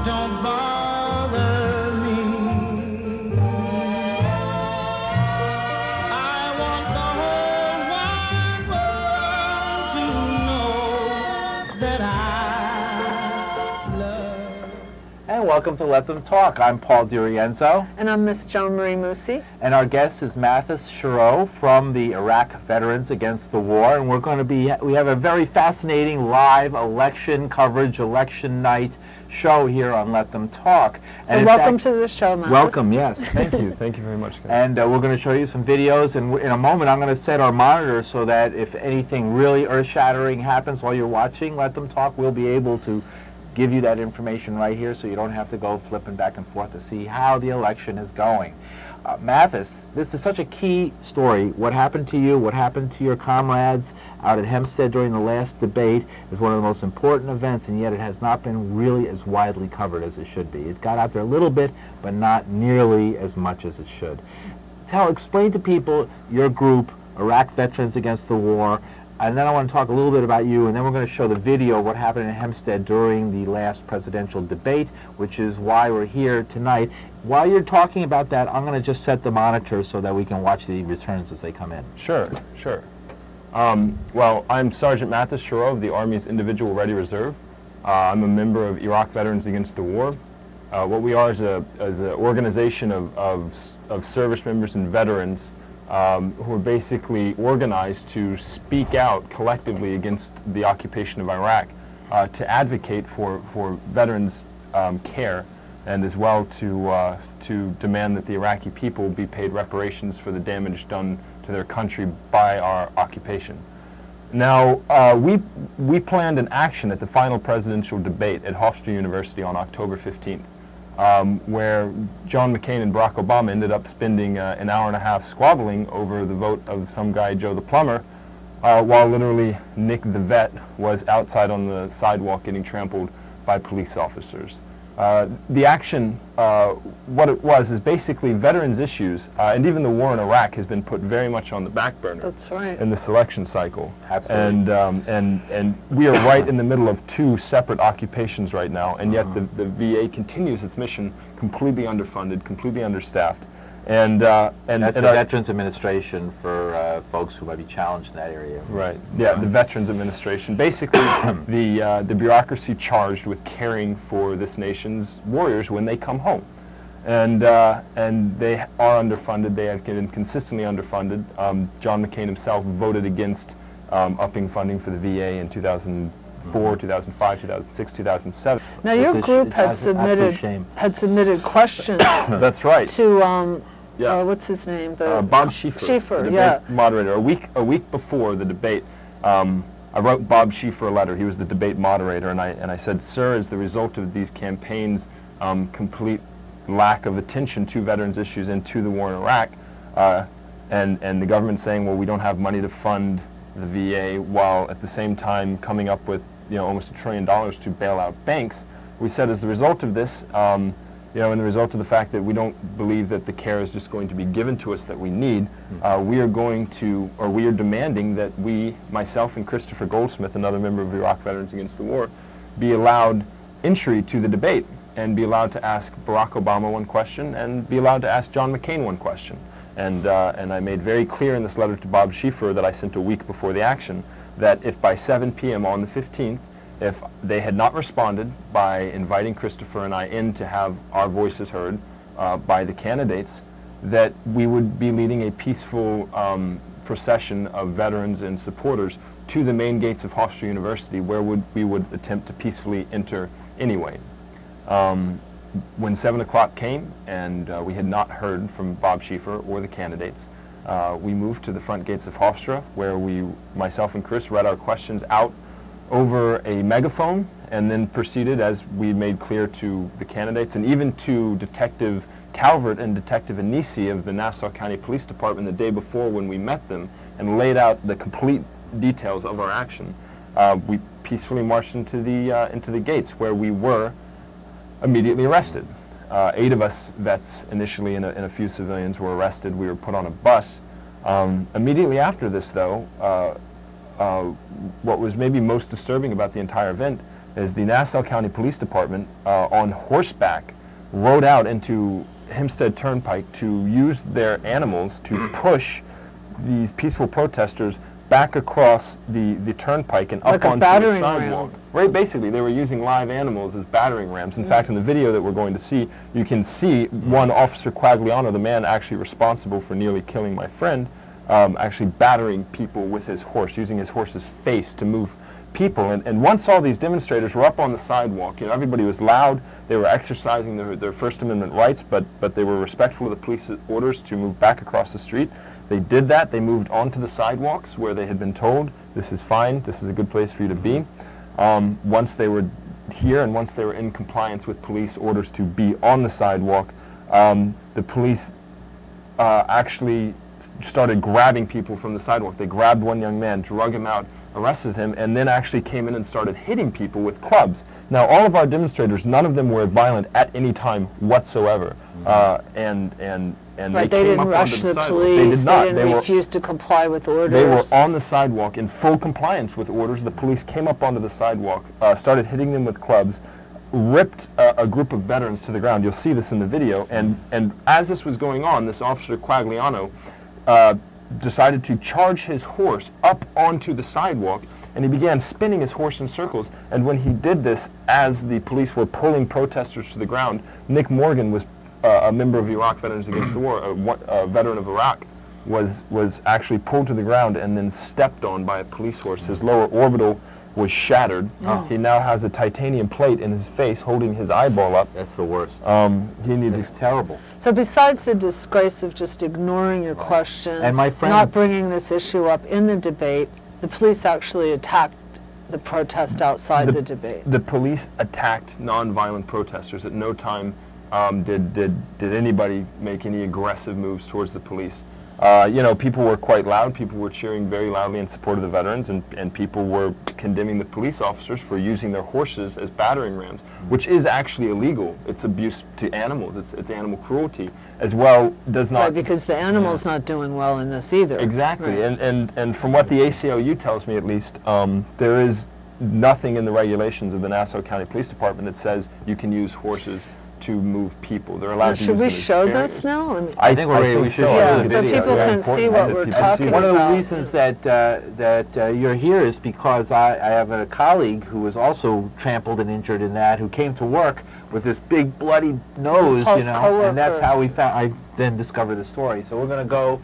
don't bother me. I want the whole wide world to know that I love. And welcome to Let Them Talk. I'm Paul DeRienzo. And I'm Miss Joan Moossy. And our guest is Matthis Chiroux from the Iraq Veterans Against the War. And we have a very fascinating live election coverage, election night show here on Let Them Talk. So welcome to the show, Matthis. Welcome, yes. Thank you. Thank you very much, guys. And we're going to show you some videos, and in a moment I'm going to set our monitor so that if anything really earth-shattering happens while you're watching Let Them Talk, we'll be able to give you that information right here so you don't have to go flipping back and forth to see how the election is going. Matthis, this is such a key story. What happened to you, what happened to your comrades out at Hempstead during the last debate is one of the most important events, and yet it has not been really as widely covered as it should be. It got out there a little bit, but not nearly as much as it should. Explain to people your group, Iraq Veterans Against the War, and then I want to talk a little bit about you, and then we're going to show the video of what happened in Hempstead during the last presidential debate, which is why we're here tonight. While you're talking about that, I'm going to just set the monitor so that we can watch the returns as they come in. Sure, sure. Well, I'm Sergeant Matthis Chiroux of the Army's Individual Ready Reserve. I'm a member of Iraq Veterans Against the War. What we are is an organization of service members and veterans who are basically organized to speak out collectively against the occupation of Iraq, to advocate for veterans' care, and as well to demand that the Iraqi people be paid reparations for the damage done to their country by our occupation. Now, we planned an action at the final presidential debate at Hofstra University on October 15th. Where John McCain and Barack Obama ended up spending an hour and a half squabbling over the vote of some guy, Joe the plumber, while literally Nick the vet was outside on the sidewalk getting trampled by police officers. The action, what it was, is basically veterans' issues, and even the war in Iraq has been put very much on the back burner. That's right. In this election cycle. Absolutely. And we are right in the middle of two separate occupations right now, and yet the VA continues its mission completely underfunded, completely understaffed. And that's the Veterans Administration for folks who might be challenged in that area. Right. Yeah, the Veterans Administration. Basically, the bureaucracy charged with caring for this nation's warriors when they come home, and they are underfunded. They have been consistently underfunded. John McCain himself voted against upping funding for the VA in 2004, 2005, 2006, 2007. Now your group had submitted questions. That's right. To yeah. What's his name? Bob Schieffer, the debate moderator. A week before the debate, I wrote Bob Schieffer a letter. He was the debate moderator, and I said, "Sir, as the result of these campaigns' complete lack of attention to veterans' issues and to the war in Iraq, and the government saying, well, we don't have money to fund the VA, while at the same time coming up with almost $1 trillion to bail out banks, we said as the result of this, and the result of the fact that we don't believe that the care is just going to be given to us that we need, we are demanding that we, myself and Christopher Goldsmith, another member of Iraq Veterans Against the War, be allowed entry to the debate and be allowed to ask Barack Obama one question and be allowed to ask John McCain one question. And I made very clear in this letter to Bob Schieffer that I sent a week before the action that if by 7 p.m. on the 15th, if they had not responded by inviting Christopher and I in to have our voices heard by the candidates, that we would be leading a peaceful procession of veterans and supporters to the main gates of Hofstra University, where we would attempt to peacefully enter anyway. When 7 o'clock came and we had not heard from Bob Schieffer or the candidates, we moved to the front gates of Hofstra, where myself and Chris read our questions out over a megaphone, and then proceeded, as we made clear to the candidates and even to Detective Calvert and Detective Anisi of the Nassau County Police Department the day before when we met them and laid out the complete details of our action. We peacefully marched into the gates, where we were immediately arrested. 8 of us vets initially and a few civilians were arrested. We were put on a bus. Immediately after this, though, what was maybe most disturbing about the entire event is the Nassau County Police Department on horseback rode out into Hempstead Turnpike to use their animals to push these peaceful protesters back across the turnpike and like up onto the sidewalk. Ram. Right, basically, they were using live animals as battering rams. In fact, in the video that we're going to see, you can see one Officer Quagliano, the man actually responsible for nearly killing my friend, actually battering people with his horse, using his horse's face to move people. And once all these demonstrators were up on the sidewalk, you know, everybody was loud. They were exercising their First Amendment rights, but they were respectful of the police's orders to move back across the street. They did that. They moved onto the sidewalks where they had been told, this is fine, this is a good place for you to be. Once they were here and once they were in compliance with police orders to be on the sidewalk, the police actually started grabbing people from the sidewalk. They grabbed one young man, drug him out, arrested him, and then actually came in and started hitting people with clubs. Now, all of our demonstrators, none of them were violent at any time whatsoever. And Right, they didn't came up rush onto the sidewalk. police. They did not. They didn't refuse to comply with orders. They were on the sidewalk in full compliance with orders. The police came up onto the sidewalk, started hitting them with clubs, ripped a group of veterans to the ground. You'll see this in the video. And as this was going on, this Officer Quagliano decided to charge his horse up onto the sidewalk, and he began spinning his horse in circles. And when he did this, as the police were pulling protesters to the ground, Nick Morgan was a member of Iraq Veterans Against the War, a veteran of Iraq, was actually pulled to the ground and then stepped on by a police horse. His lower orbital was shattered. He now has a titanium plate in his face holding his eyeball up. That's the worst. He needs. It's terrible. So besides the disgrace of just ignoring your questions, And my friend, not bringing this issue up in the debate, the police actually attacked the protest outside the debate. The police attacked nonviolent protesters. At no time did anybody make any aggressive moves towards the police. You know, people were quite loud. People were cheering very loudly in support of the veterans, and people were condemning the police officers for using their horses as battering rams, which is actually illegal. It's abuse to animals. It's animal cruelty as well. Does not Right, because the animal's not doing well in this either. exactly. Right. And from what the ACLU tells me, at least, there is nothing in the regulations of the Nassau County Police Department that says you can use horses to move people. They're allowed to Should use we them as show barriers. this now? I mean, I think we should so. yeah, the so video. people Yeah. can Important see what that we're people talking see One of the about. reasons that you're here is because I have a colleague who was also trampled and injured in that, who came to work with this big bloody nose, you know, and that's how we found. I then discovered the story. So we're going to go.